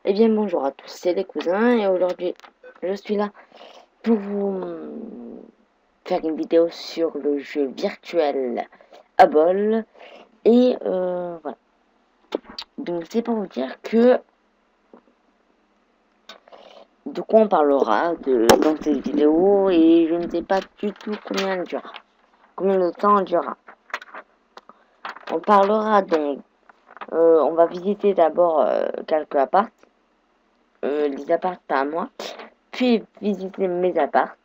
Eh bien bonjour à tous, c'est les cousins et aujourd'hui je suis là pour vous faire une vidéo sur le jeu virtuel Abol et voilà. Donc c'est pour vous dire que de quoi on parlera dans cette vidéo et je ne sais pas du tout combien de temps elle durera. On parlera donc, on va visiter d'abord quelques apparts, les apparts à moi, puis visiter mes apparts.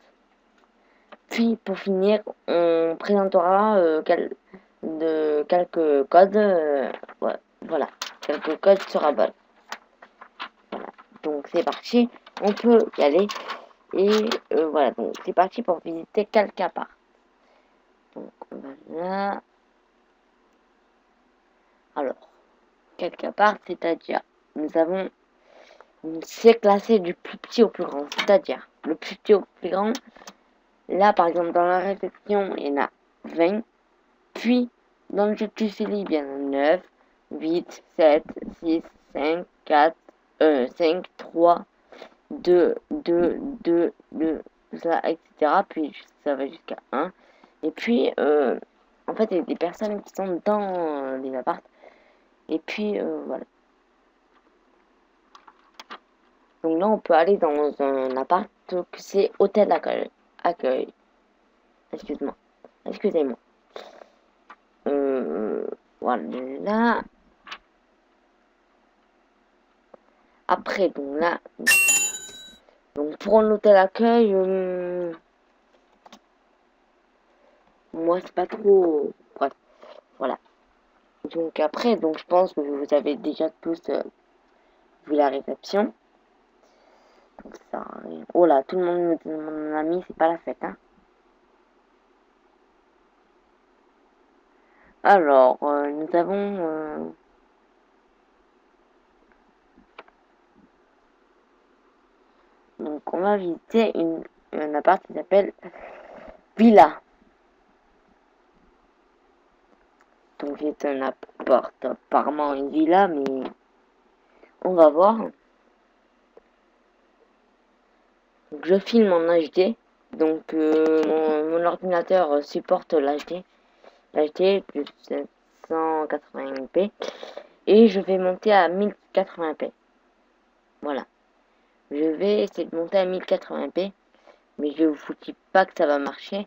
Puis pour finir, on présentera quelques codes. Ouais, voilà, quelques codes sur Abol. Voilà. Donc c'est parti, on peut y aller. Et voilà, donc c'est parti pour visiter quelques apparts. Donc voilà. Alors, quelques apparts, c'est-à-dire, nous avons. C'est classé du plus petit au plus grand, c'est-à-dire le plus petit au plus grand. Là, par exemple, dans la réception, il y en a 20. Puis, dans le jeu de Tussili, il y en a 9, 8, 7, 6, 5, 4, 5, 3, 2, 2, 2, 2, ça, etc. Puis, ça va jusqu'à 1. Et puis, en fait, il y a des personnes qui sont dans les apparts. Et puis, voilà. Donc là, on peut aller dans un appart que c'est hôtel accueil. Excuse-moi. Excusez-moi. Voilà. Après, donc là, donc pour un hôtel accueil, moi c'est pas trop. Bref, voilà. Donc après, donc je pense que vous avez déjà tous vu la réception. Donc ça, oh là, tout le monde me dit mon ami, c'est pas la fête, hein. Alors, nous avons donc on va visiter un appart qui s'appelle Villa. Donc c'est un appart, apparemment une villa, mais on va voir. Donc je filme en HD. Donc mon ordinateur supporte l'HD plus 780p. Et je vais monter à 1080p. Voilà. Je vais essayer de monter à 1080p. Mais je vous dis pas que ça va marcher.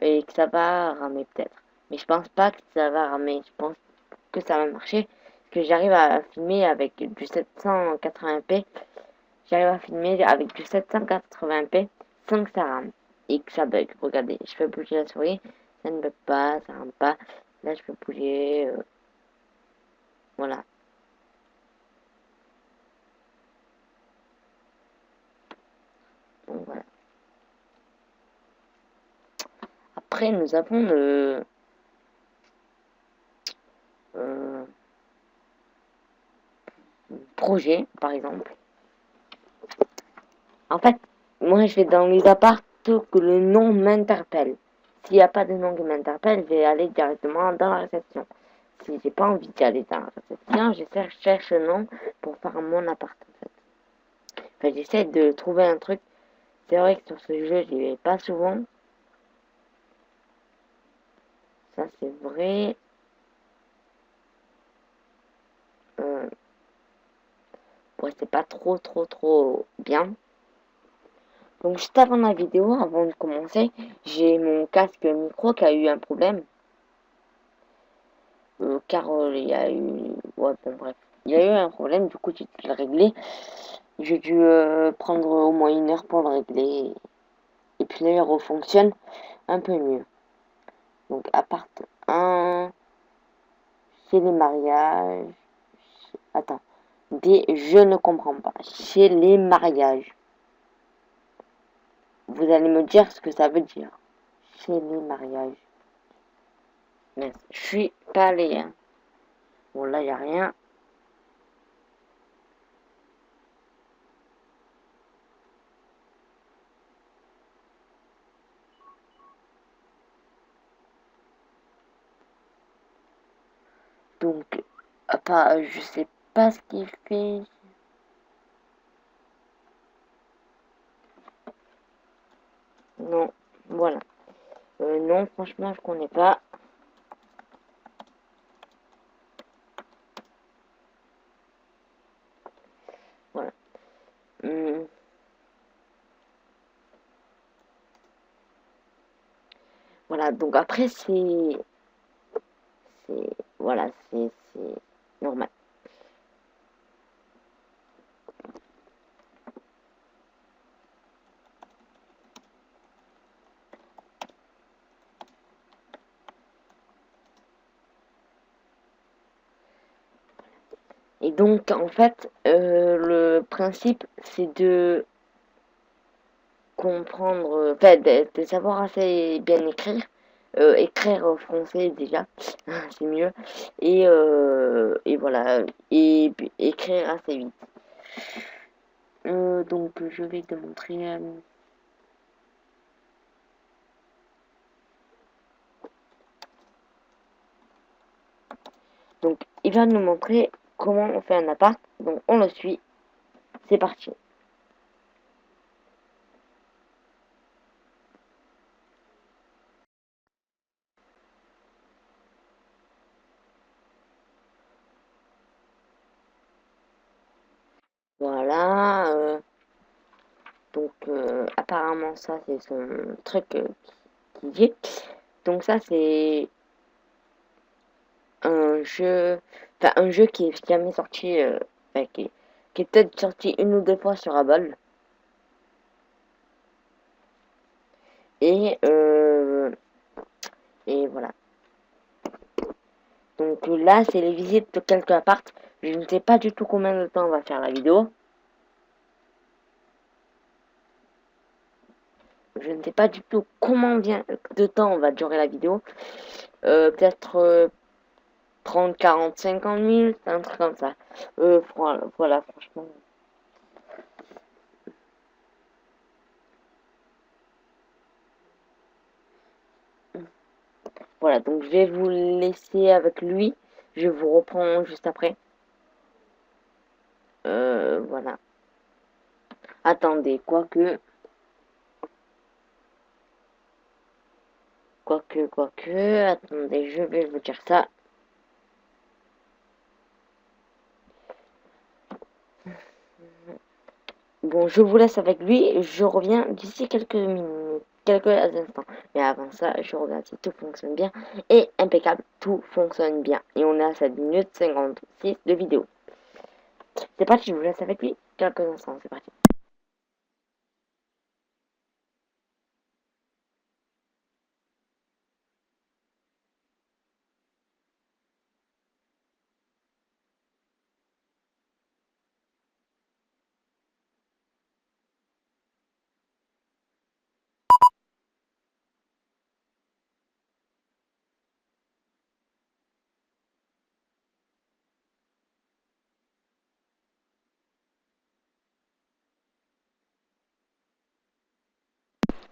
Et que ça va ramer peut-être. Mais je pense pas que ça va ramer. Je pense que ça va marcher. Parce que j'arrive à filmer avec du 780p. J'arrive à filmer avec du 780p sans que ça rame et que ça bug. Regardez, je peux bouger la souris, ça ne bug pas, ça rame pas. Là, je peux bouger. Voilà. Donc voilà. Après, nous avons le euh, projet, par exemple. En fait, moi, je vais dans les apparts que le nom m'interpelle. S'il n'y a pas de nom qui m'interpelle, je vais aller directement dans la réception. Si j'ai pas envie d'aller dans la réception, je cherche le nom pour faire mon appart, en fait. Enfin, j'essaie de trouver un truc. C'est vrai que sur ce jeu, j'y vais pas souvent. Ça, c'est vrai. Euh, ouais, c'est pas trop bien. Donc, juste avant la vidéo, avant de commencer, j'ai mon casque micro qui a eu un problème. Car il y a eu. Ouais, bon, bref. Il y a eu un problème, du coup, j'ai dû le régler. J'ai dû prendre au moins 1 heure pour le régler. Et puis là, il refonctionne un peu mieux. Donc, appart 1, chez les mariages. Attends. Je ne comprends pas. Chez les mariages. Vous allez me dire ce que ça veut dire. Chez les mariages. Mais je suis pas allé, hein. Bon, là, il n'y a rien. Donc, je sais pas ce qu'il fait. Non, voilà. Non, franchement, je connais pas. Voilà. Hum, voilà, donc après, voilà, c'est normal. Et donc, en fait, le principe, c'est de comprendre, enfin, de savoir assez bien écrire. Écrire français déjà, c'est mieux. Et voilà, et puis écrire assez vite. Donc, je vais te montrer. Donc, il va nous montrer comment on fait un appart. Donc, on le suit. C'est parti. Voilà. Donc, apparemment, ça, c'est son truc qui dit. Donc, ça, c'est un jeu, enfin, un jeu qui est jamais sorti, enfin, qui est peut-être sorti une ou deux fois sur Apple. Et, euh, et voilà. Donc là, c'est les visites de quelques apparts. Je ne sais pas du tout combien de temps on va faire la vidéo. Je ne sais pas du tout combien de temps on va durer la vidéo. Peut-être 30, 40, 50 minutes, un truc comme ça. Voilà, franchement. Voilà, donc je vais vous laisser avec lui. Je vous reprends juste après. Voilà. Attendez, attendez, je vais vous dire ça. Bon, je vous laisse avec lui. Je reviens d'ici quelques minutes, quelques instants. Mais avant ça, je regarde si tout fonctionne bien. Et impeccable, tout fonctionne bien. Et on est à 7 minutes 56 de vidéo. C'est parti, je vous laisse avec lui. Quelques instants, c'est parti.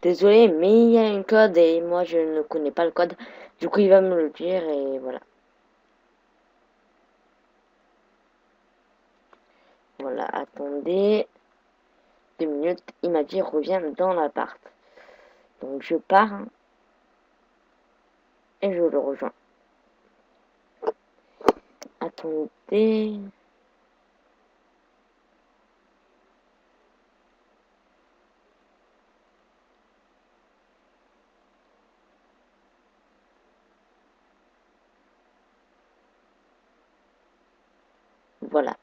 Désolé, mais il y a un code et moi je ne connais pas le code. Du coup, il va me le dire et voilà. Voilà, attendez 2 minutes. Il m'a dit reviens dans l'appart. Donc je pars hein, et je le rejoins. Attendez. Voilà.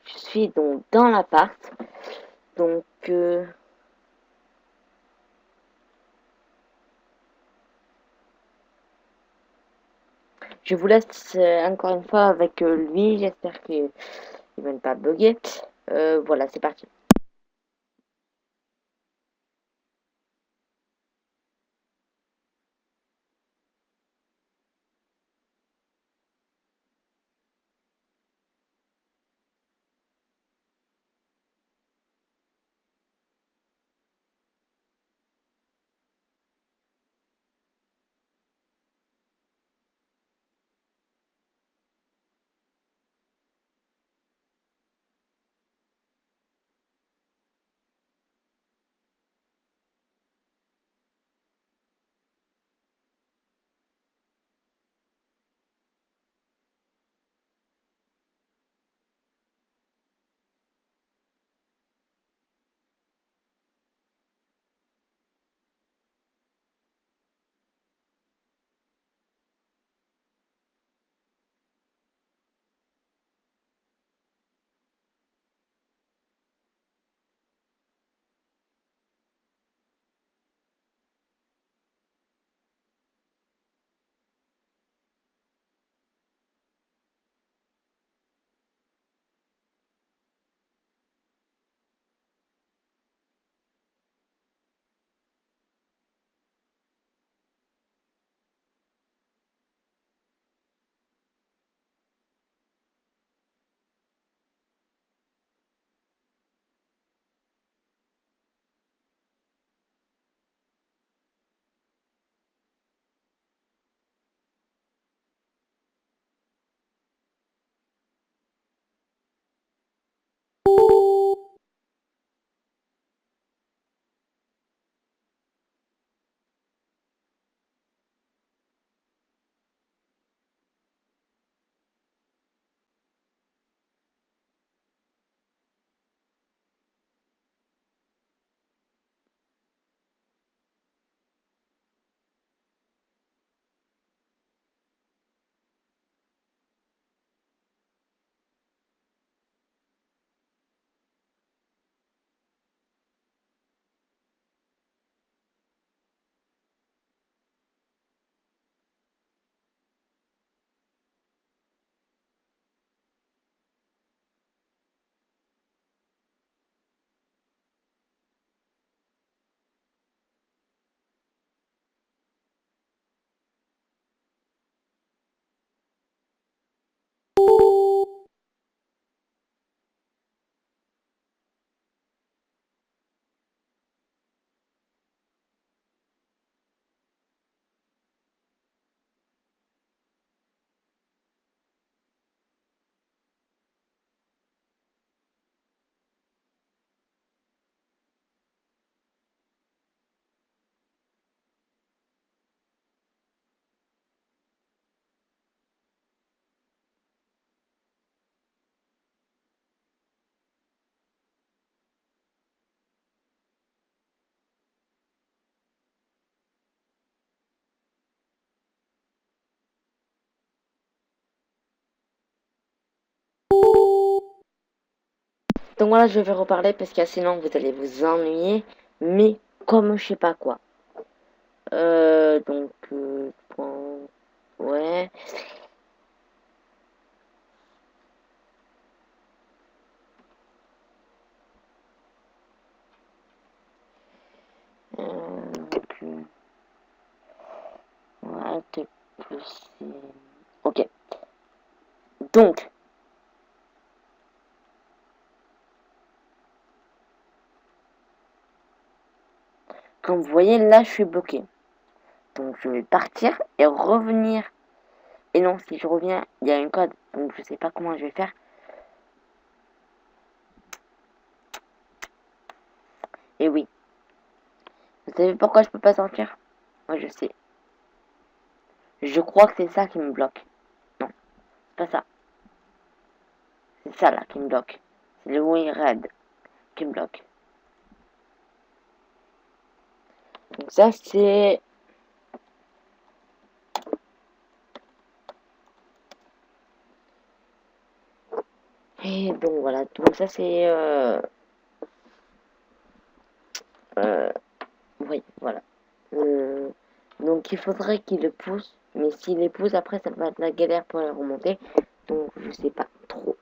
Je suis donc dans l'appart. Donc, je vous laisse encore une fois avec lui. J'espère qu'il ne va pas bugger. Voilà, c'est parti. Donc voilà, je vais reparler parce que sinon vous allez vous ennuyer, mais comme je sais pas quoi. Bon, ouais. Ouais, t'es plus. Ok. Donc, comme vous voyez, là, je suis bloqué. Donc, je vais partir et revenir. Et non, si je reviens, il y a un code. Donc, je sais pas comment je vais faire. Et oui. Vous savez pourquoi je peux pas sortir? Moi, je sais. Je crois que c'est ça qui me bloque. Non, c'est pas ça. C'est ça, là, qui me bloque. C'est le oui red qui me bloque. Donc, ça, c'est. Et donc, voilà. Donc, ça, c'est. Euh, oui, voilà. Euh, donc il faudrait qu'il le pousse, mais s'il les pousse après ça va être la galère pour les remonter. Donc je sais pas trop.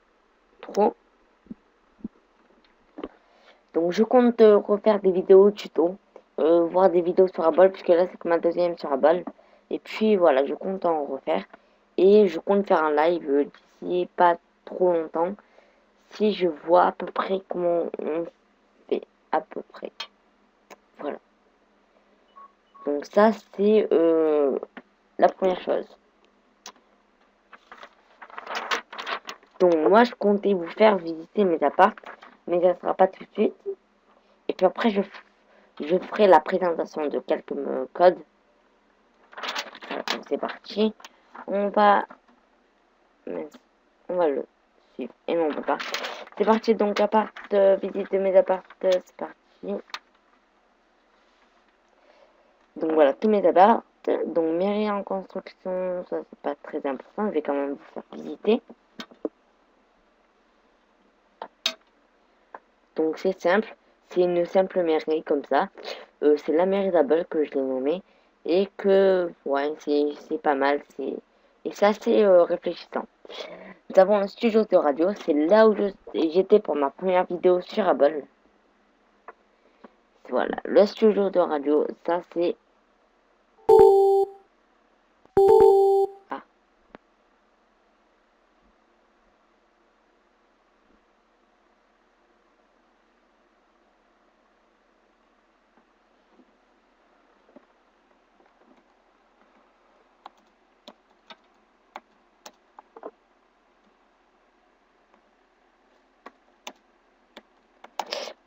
Donc je compte refaire des vidéos tuto, voir des vidéos sur Abol, puisque là c'est que ma deuxième sur Abol. Et puis voilà, je compte en refaire. Et je compte faire un live d'ici pas trop longtemps, si je vois à peu près comment on fait, à peu près. Voilà. Donc ça c'est la première chose. Donc moi je comptais vous faire visiter mes apparts, mais ça ne sera pas tout de suite. Et puis après je ferai la présentation de quelques codes. Voilà, donc c'est parti. On va on va le suivre. Et non on peut pas. C'est parti donc appart, visite de mes apparts, c'est parti. Donc voilà tous mes apparts. Donc mairie en construction, ça c'est pas très important, je vais quand même vous faire visiter. Donc c'est simple, c'est une simple mairie comme ça. C'est la mairie d'Apple que je l'ai nommée. Et que, ouais, c'est pas mal. Et c'est assez réfléchissant. Nous avons un studio de radio. C'est là où j'étais pour ma première vidéo sur Apple. Voilà, le studio de radio, ça c'est... Ah,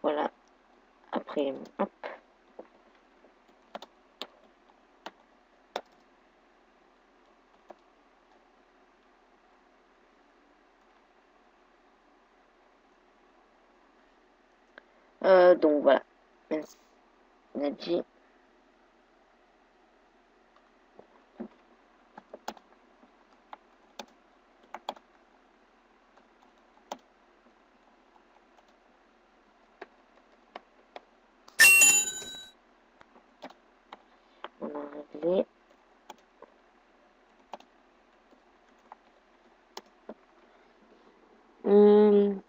voilà. Après, hop. Donc voilà. Merci. Nadji. On a réglé. Hum,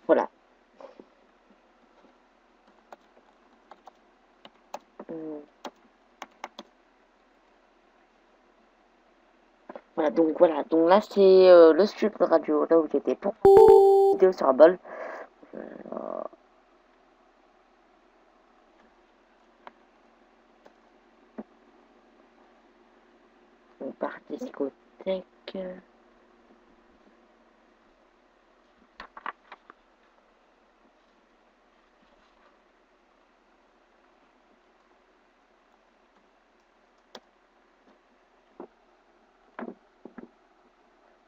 voilà. Hum, voilà, donc voilà. Donc là, c'est le studio de radio, là où j'étais pour vidéo sur Apple. Par discothèque.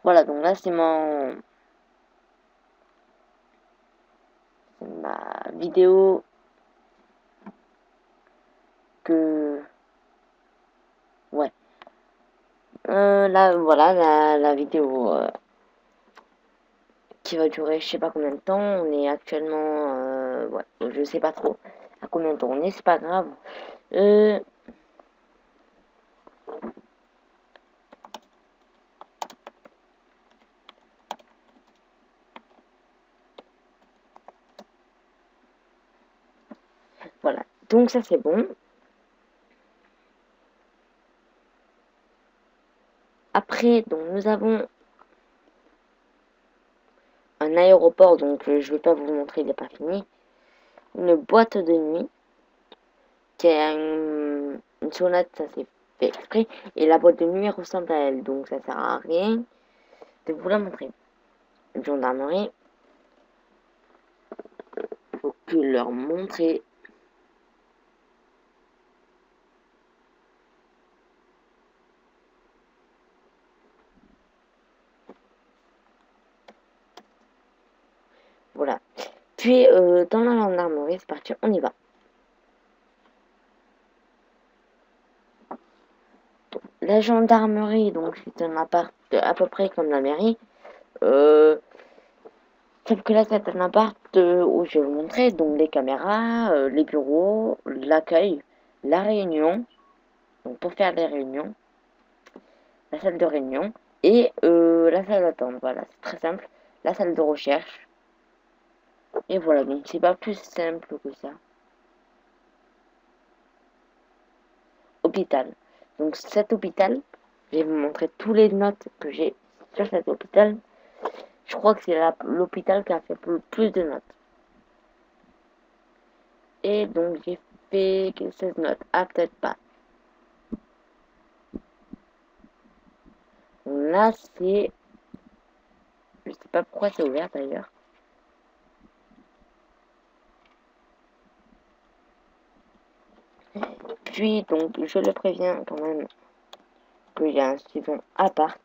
Voilà, donc là c'est ma vidéo que ouais. Là voilà la vidéo qui va durer je sais pas combien de temps. On est actuellement ouais, je sais pas trop à combien de temps on est, c'est pas grave. Euh, voilà. Donc ça c'est bon. Après, donc nous avons un aéroport, donc je vais pas vous montrer, il n'est pas fini. Une boîte de nuit qui a une sonnette, ça c'est fait exprès. Et la boîte de nuit ressemble à elle, donc ça sert à rien de vous la montrer. Une gendarmerie, faut que leur montrer. Voilà. Puis dans la gendarmerie, c'est parti, on y va. La gendarmerie, donc c'est un appart à peu près comme la mairie. Euh, Sauf que là, c'est un appart où je vais vous montrer donc les caméras, les bureaux, l'accueil, la réunion, donc pour faire les réunions, la salle de réunion et la salle d'attente. Voilà, c'est très simple. La salle de recherche. Et voilà, donc c'est pas plus simple que ça. Hôpital. Donc cet hôpital, je vais vous montrer tous les notes que j'ai sur cet hôpital. Je crois que c'est l'hôpital qui a fait le plus de notes. Et donc j'ai fait 16 notes. Ah, peut-être pas. Donc là, c'est... Je sais pas pourquoi c'est ouvert d'ailleurs. Puis donc je le préviens quand même que j'ai un suivant à part.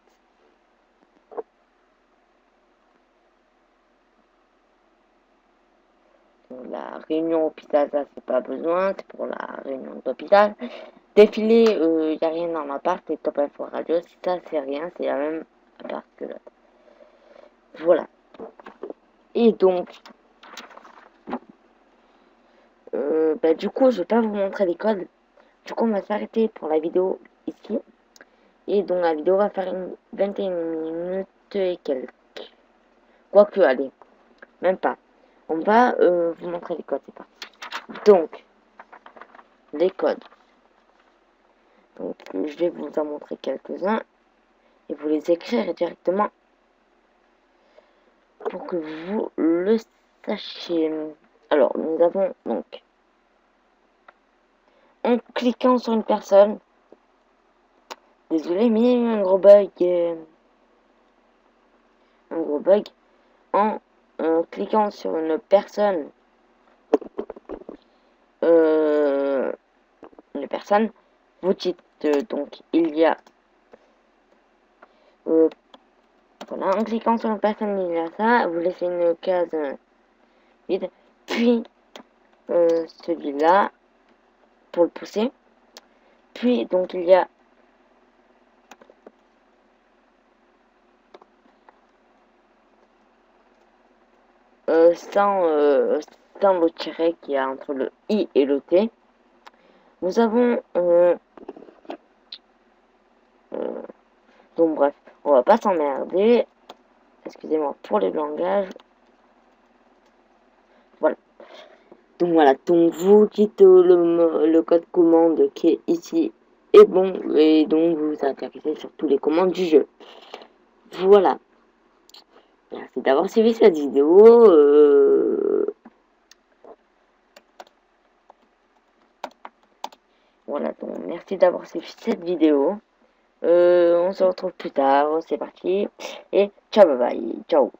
Donc, la réunion hôpital, ça c'est pas besoin, c'est pour la réunion d'hôpital. Défilé, il n'y a rien dans l'appart, et top info radio, ça c'est rien, c'est la même appart que l'autre. Voilà. Et donc, bah, du coup, je vais pas vous montrer les codes. Du coup, on va s'arrêter pour la vidéo ici. Et donc, la vidéo va faire une 21 minutes et quelques. Quoique, allez, même pas. On va vous montrer les codes, c'est parti. Donc, les codes. Donc, je vais vous en montrer quelques-uns et vous les écrire directement pour que vous le sachiez. Alors, nous avons donc, en cliquant sur une personne, désolé, mais il y a eu un gros bug, en cliquant sur une personne, euh, vous dites donc il y a, voilà, en cliquant sur une personne, il y a ça, vous laissez une case vide, puis celui-là pour le pousser, puis donc il y a sans le tiret qu'il y a entre le I et le T. Nous avons donc bref, on va pas s'emmerder. Excusez-moi pour les langages. Voilà. Donc voilà, donc vous dites le code commande qui est ici et bon, et donc vous interagissez sur tous les commandes du jeu. Voilà. Merci d'avoir suivi cette vidéo. Voilà, donc merci d'avoir suivi cette vidéo. On se retrouve plus tard, c'est parti. Et ciao, bye bye, ciao.